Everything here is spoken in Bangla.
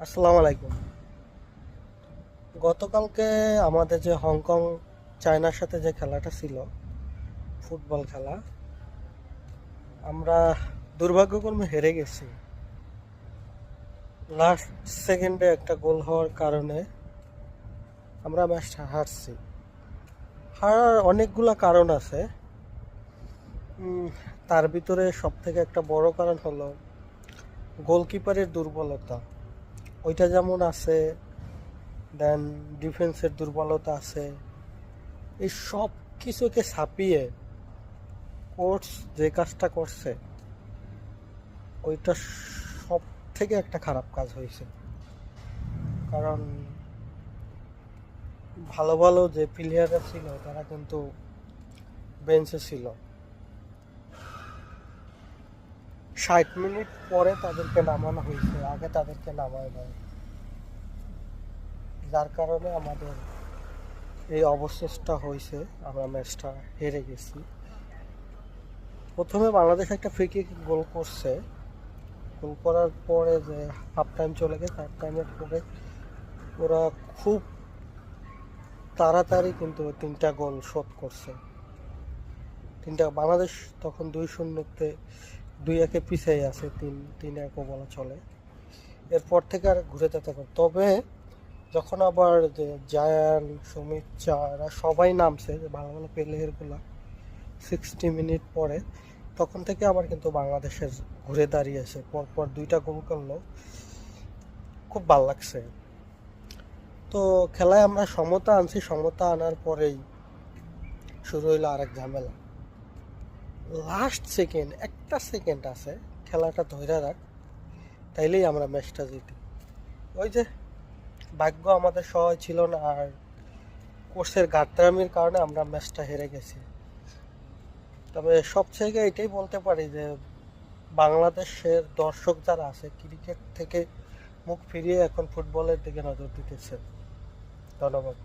আসসালামু আলাইকুম। গতকালকে আমাদের যে হংকং চায়নার সাথে যে খেলাটা ছিল, ফুটবল খেলা, আমরা দুর্ভাগ্যক্রমে হেরে গেছি। লাস্ট সেকেন্ডে একটা গোল হওয়ার কারণে আমরা ম্যাচটা হারছি। হারার অনেকগুলা কারণ আছে। উম, তার ভিতরে সব থেকে একটা বড় কারণ হলো গোলকিপারের দুর্বলতা। ওইটা যেমন আছে, দেন ডিফেন্সের দুর্বলতা আছে। এই সব কিছুকে ছাপিয়ে কোচ যে কাজটা করছে, ওইটা সব থেকে একটা খারাপ কাজ হয়েছে। কারণ ভালো ভালো যে প্লেয়াররা ছিল তারা কিন্তু বেঞ্চে ছিল। 60 মিনিট পরে তাদেরকে নামানো হয়েছে, আগে তাদেরকে নামায় নাই, যার কারণে আমাদের এই অবশেষটা হয়েছে। আমরা ম্যাচটা হেরে গেছি। প্রথমে বাংলাদেশ একটা ফ্রি কিক গোল করছে। গোল করার পরে যে হাফ টাইম চলে গেছে, হাফ টাইমের পরে ওরা খুব তাড়াতাড়ি কিন্তু তিনটা গোল শোধ করছে। তিনটা বাংলাদেশ তখন 2-0-তে 2-1 পিছিয়ে আছে, 3-3-1 বলা চলে। এরপর থেকে আর ঘুরে যেতে পারে। তবে যখন আবার যে জায়ান, সুমিত চা এরা সবাই নামছে, যে ভালো ভালো প্লেয়ারগুলা 60 মিনিট পরে, তখন থেকে আবার কিন্তু বাংলাদেশের ঘুরে দাঁড়িয়েছে। পরপর দুইটা গোল করলো, খুব ভাল লাগছে। তো খেলায় আমরা সমতা আনছি, সমতা আনার পরেই শুরু হইলো আরেক ঝামেলা। লাস্ট সেকেন্ড, একটা সেকেন্ড আছে, খেলাটা ধইরা রাখ, তাইলেই আমরা ম্যাচটা জিতি। ওই যে ভাগ্য আমাদের সহায় ছিল না, আর কোর্সের গাত্রামির কারণে আমরা ম্যাচটা হেরে গেছি। তবে সবথেকে এটাই বলতে পারি যে বাংলাদেশের দর্শক যারা আছে ক্রিকেট থেকে মুখ ফিরিয়ে এখন ফুটবলের দিকে নজর দিতেছে। ধন্যবাদ।